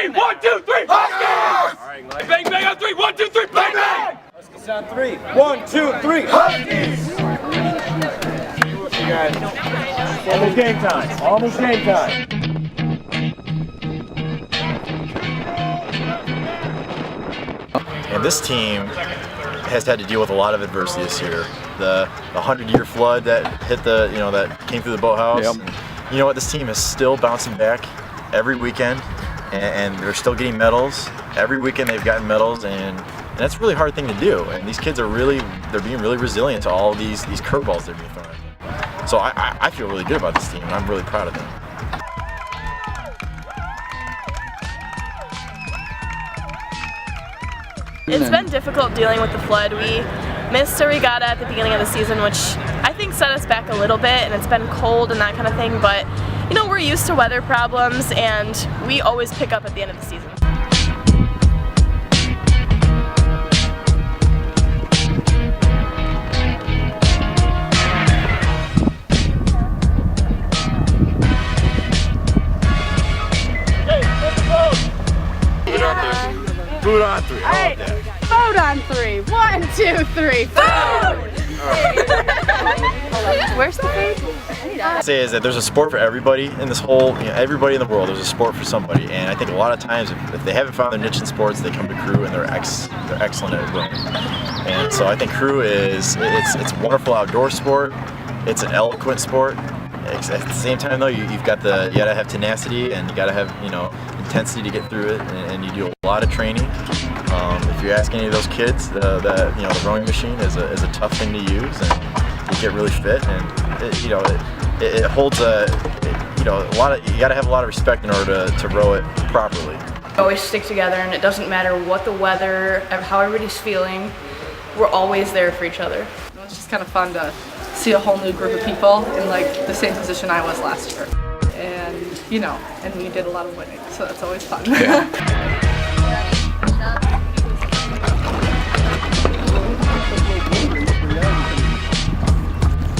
three, 1, 2, 3, Huskies! All right, bang, bang on three, 1, 2, 3, bang, bang! Huskies on three, 1, 2, 3, Huskies! You guys, almost game time, almost game time. And this team has had to deal with a lot of adversity this year. The 100-year flood that hit that came through the boathouse. Yep. And you know what? This team is still bouncing back every weekend, and they're still getting medals. Every weekend they've gotten medals, and that's a really hard thing to do. And these kids are they're being really resilient to all these curveballs they're being thrown at them. So I feel really good about this team, and I'm really proud of them. It's been difficult dealing with the flood. We missed a regatta at the beginning of the season, which I think set us back a little bit, and it's been cold and that kind of thing, but you know, we're used to weather problems and we always pick up at the end of the season. Food on three. All right, food on three. 1, 2, 3, food! Where's the food? I say is that there's a sport for everybody in this whole, everybody in the world. There's a sport for somebody, and I think a lot of times if they haven't found their niche in sports, they come to crew and they're excellent at rowing. And so I think crew it's a wonderful outdoor sport. It's an eloquent sport. At the same time though, you gotta have tenacity and you gotta have intensity to get through it, and you do a lot of training. If you ask any of those kids, the rowing machine is a tough thing to use, and you get really fit, and it holds a lot of, you gotta have a lot of respect in order to row it properly. Always stick together, and it doesn't matter what the weather, how everybody's feeling, we're always there for each other. It's just kind of fun to see a whole new group of people in like the same position I was last year. And and we did a lot of winning, so that's always fun. Yeah.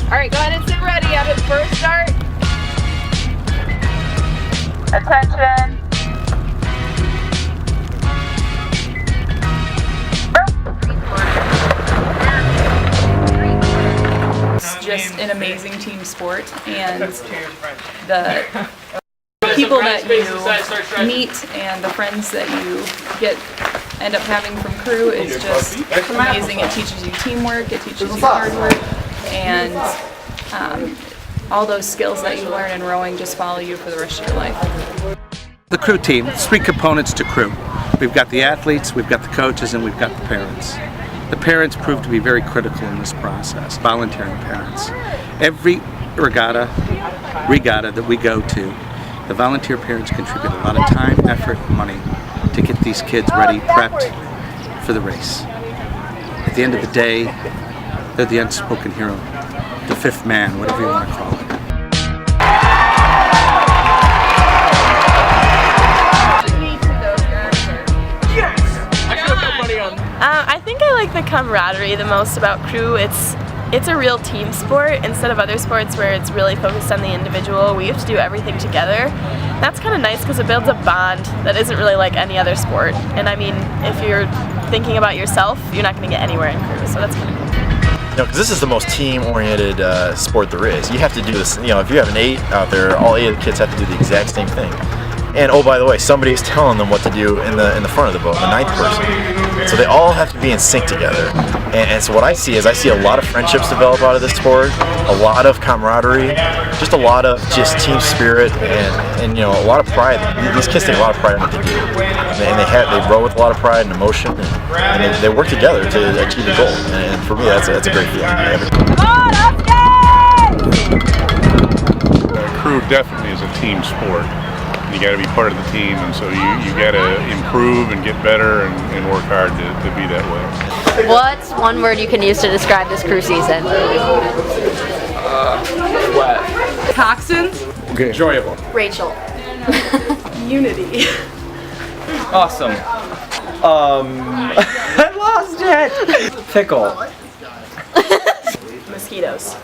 All right, go ahead and sit ready. On the first start. Attention. It's just an amazing team sport, and the people that you meet and the friends that you end up having from crew is just amazing. It teaches you teamwork, it teaches you hard work, and all those skills that you learn in rowing just follow you for the rest of your life. The crew team, there's 3 components to crew. We've got the athletes, we've got the coaches, and we've got the parents. The parents prove to be very critical in this process, volunteering parents. Every regatta that we go to, the volunteer parents contribute a lot of time, effort, and money to get these kids ready, prepped for the race. At the end of the day, they're the unspoken hero, the 5th man, whatever you want to call it. I think I like the camaraderie the most about crew. It's a real team sport instead of other sports where it's really focused on the individual. We have to do everything together. That's kind of nice because it builds a bond that isn't really like any other sport. And I mean, if you're thinking about yourself, you're not going to get anywhere in crew, so that's kind of cool. Because this is the most team-oriented sport there is. You have to do this, if you have an 8 out there, all 8 of the kids have to do the exact same thing. And oh, by the way, somebody's telling them what to do in the front of the boat, the 9th person. So they all have to be in sync together. And so what I see is a lot of friendships develop out of this sport, a lot of camaraderie, just a lot of team spirit, and a lot of pride. These kids take a lot of pride in what they do, and they row with a lot of pride and emotion, and they work together to achieve a goal. And for me, that's a great feeling. Crew definitely is a team sport. You got to be part of the team, and so you got to improve and get better and work hard to be that way. What's one word you can use to describe this crew season? Wet. Toxins. Okay. Enjoyable. Rachel. Unity. Awesome. I lost it. Pickle. Mosquitoes.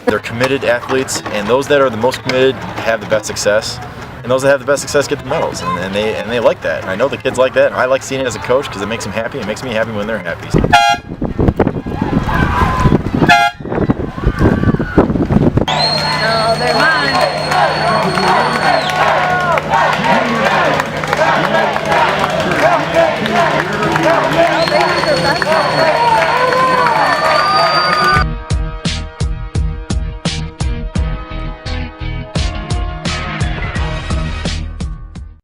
They're committed athletes, and those that are the most committed have the best success. and those that have the best success get the medals, and they like that. And I know the kids like that, and I like seeing it as a coach because it makes them happy. It makes me happy when they're happy.